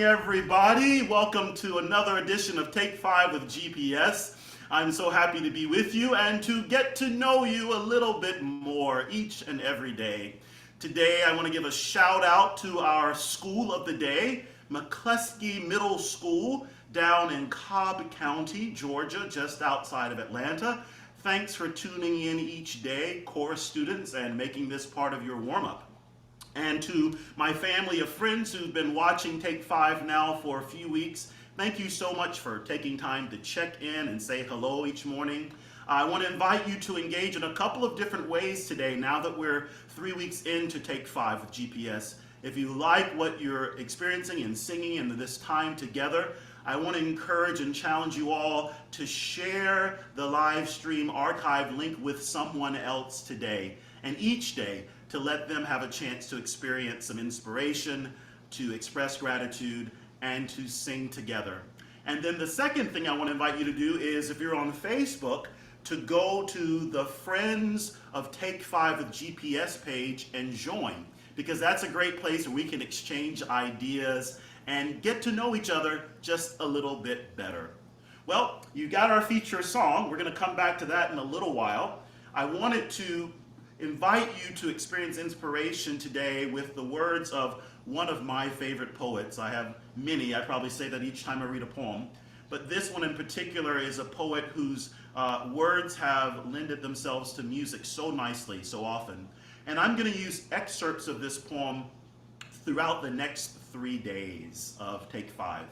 everybody. Welcome to another edition of Take 5 with GPS. I'm so happy to be with you and to get to know you a little bit more each and every day. Today, I want to give a shout out to our school of the day, McCleskey Middle School, down in Cobb County, Georgia, just outside of Atlanta. Thanks for tuning in each day, core students, and making this part of your warm-up. And to my family of friends who've been watching Take 5 now for a few weeks, thank you so much for taking time to check in and say hello each morning. I want to invite you to engage in a couple of different ways today now that we're 3 weeks into Take 5 with GPS. If you like what you're experiencing and singing in this time together, I want to encourage and challenge you all to share the live stream archive link with someone else today and each day, to let them have a chance to experience some inspiration, to express gratitude, and to sing together. And then the second thing I want to invite you to do is, if you're on Facebook, to go to the Friends of Take 5 with GPS page and join, because that's a great place where we can exchange ideas and get to know each other just a little bit better. Well, you got our feature song. We're going to come back to that in a little while. I wanted to invite you to experience inspiration today with the words of one of my favorite poets. I have many. I probably say that each time I read a poem. But this one in particular is a poet whose words have lended themselves to music so nicely, so often. And I'm going to use excerpts of this poem throughout the next 3 days of Take 5.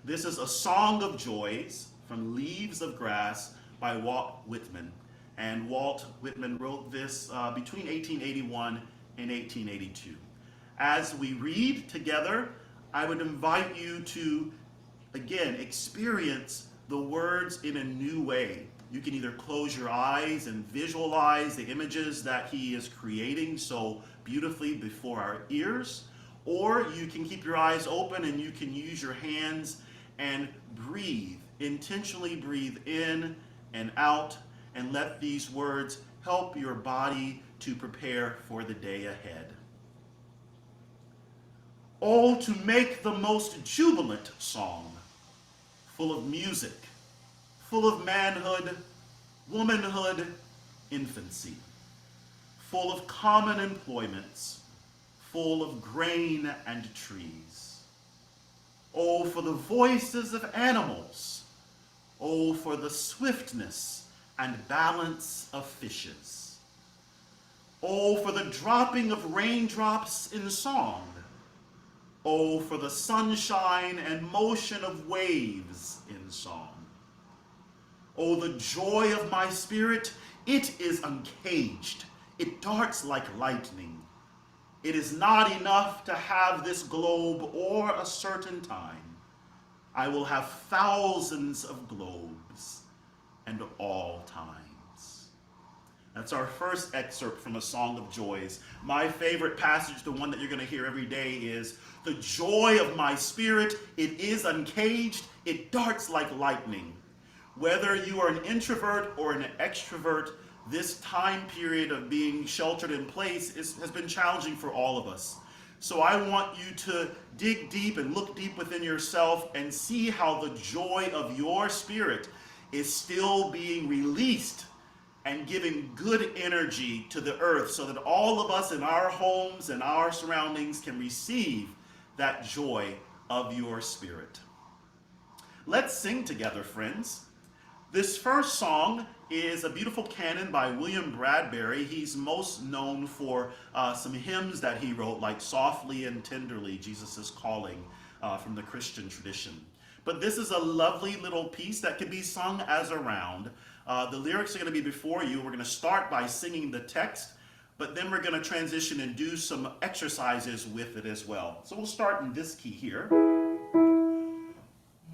This is A Song of Joys from Leaves of Grass by Walt Whitman. And Walt Whitman wrote this between 1881 and 1882. As we read together, I would invite you to, again, experience the words in a new way. You can either close your eyes and visualize the images that he is creating so beautifully before our ears, or you can keep your eyes open and you can use your hands and breathe, intentionally breathe in and out, and let these words help your body to prepare for the day ahead. Oh, to make the most jubilant song, full of music, full of manhood, womanhood, infancy, full of common employments, full of grain and trees. Oh, for the voices of animals. Oh, for the swiftness and balance of fishes. Oh, for the dropping of raindrops in song. Oh, for the sunshine and motion of waves in song. Oh, the joy of my spirit, it is uncaged. It darts like lightning. It is not enough to have this globe or a certain time. I will have thousands of globes and all times. That's our first excerpt from A Song of Joys. My favorite passage, the one that you're going to hear every day, is the joy of my spirit, it is uncaged, it darts like lightning. Whether you are an introvert or an extrovert, this time period of being sheltered in place has been challenging for all of us. So I want you to dig deep and look deep within yourself and see how the joy of your spirit is still being released and giving good energy to the earth so that all of us in our homes and our surroundings can receive that joy of your spirit. Let's sing together, friends. This first song is a beautiful canon by William Bradbury. He's most known for some hymns that he wrote, like Softly and Tenderly, Jesus is Calling, from the Christian tradition. But this is a lovely little piece that can be sung as a round. The lyrics are going to be before you. We're going to start by singing the text, but then we're going to transition and do some exercises with it as well. So we'll start in this key here.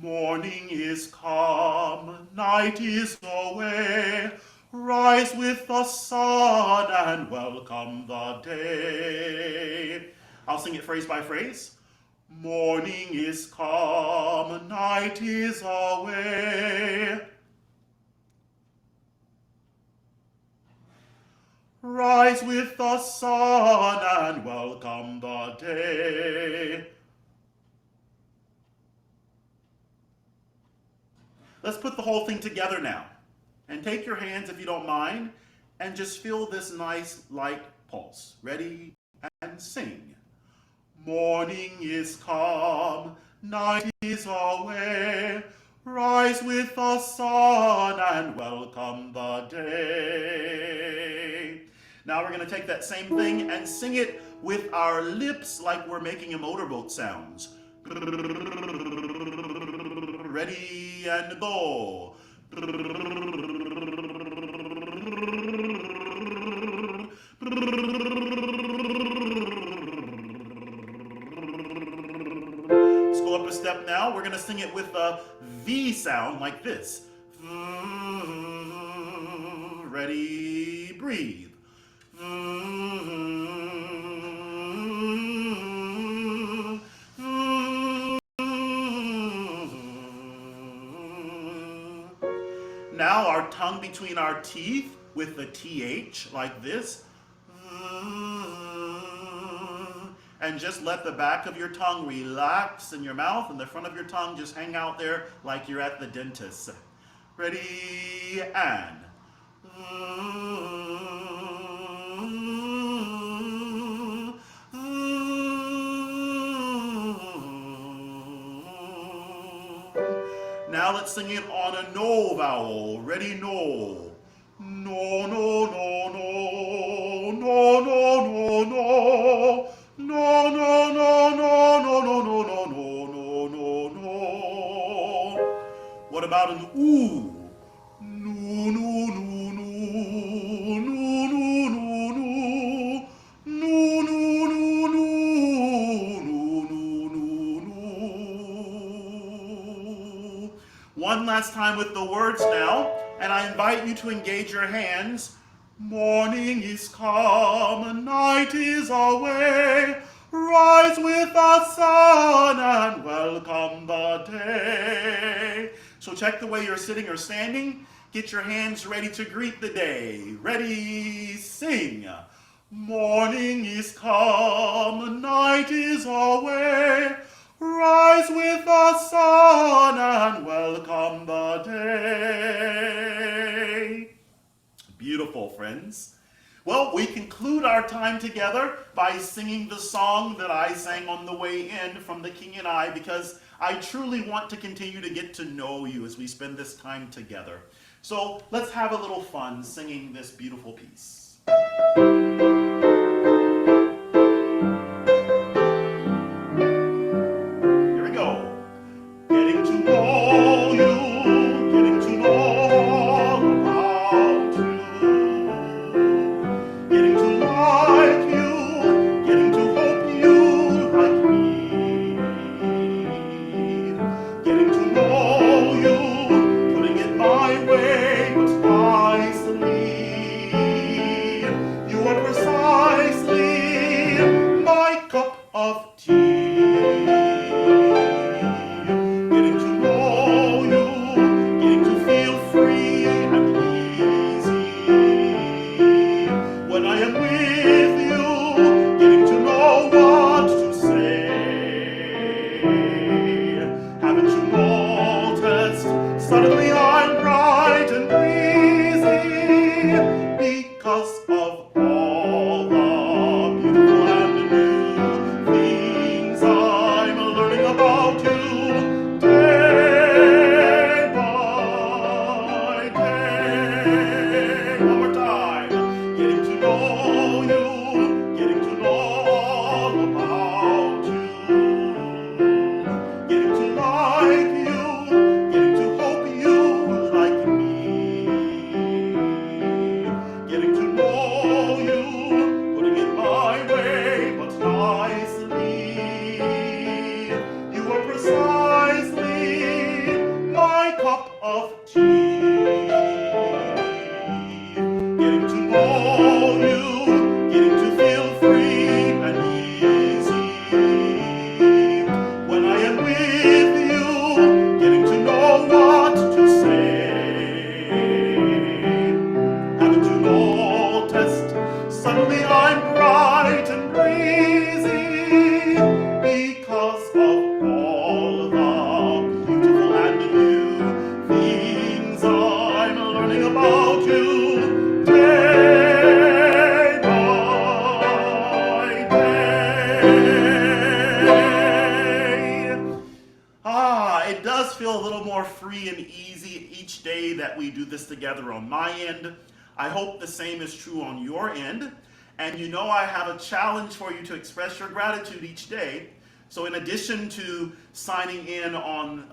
Morning is come, night is away. Rise with the sun and welcome the day. I'll sing it phrase by phrase. Morning is come, night is away. Rise with the sun and welcome the day. Let's put the whole thing together now. And take your hands, if you don't mind, and just feel this nice light pulse. Ready? And sing. Morning is come, night is away. Rise with the sun and welcome the day. Now we're going to take that same thing and sing it with our lips like we're making a motorboat sounds. Ready and go. Let's go up a step now. We're going to sing it with a V sound like this. Ready, breathe. Now our tongue between our teeth with the TH like this. And just let the back of your tongue relax in your mouth and the front of your tongue just hang out there like you're at the dentist. Ready, and. Now let's sing it on a no vowel. Ready, no. No, no, no, no. No, no, no, no. No, no, no, no, no, no, no, no, no, no, no. What about an ooh? No, no, no, no. No, no, no, no. No, no, no, no. No, no, no, no. One last time with the words now, and I invite you to engage your hands. Morning is come, night is away. Rise with the sun and welcome the day. So check the way you're sitting or standing. Get your hands ready to greet the day. Ready, sing. Morning is come, night is away. Rise with the sun and welcome the day. Beautiful, friends. Well, we conclude our time together by singing the song that I sang on the way in from The King and I, because I truly want to continue to get to know you as we spend this time together. So let's have a little fun singing this beautiful piece. Here we go. Getting to know you, getting to know about you, getting to like you, getting to hope you like me, getting to know you, putting it my way, but wisely. You are precise. free and easy each day that we do this together on my end. I hope the same is true on your end. And you know I have a challenge for you to express your gratitude each day. So in addition to signing in on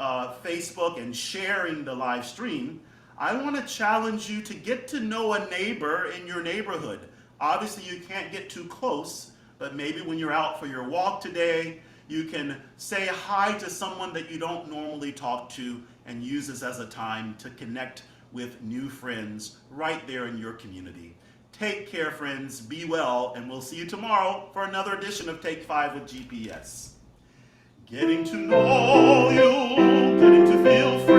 Facebook and sharing the live stream, I want to challenge you to get to know a neighbor in your neighborhood. Obviously you can't get too close, but maybe when you're out for your walk today, you can say hi to someone that you don't normally talk to and use this as a time to connect with new friends right there in your community. Take care, friends, be well, and we'll see you tomorrow for another edition of Take 5 with GPS. Getting to know you, getting to feel free.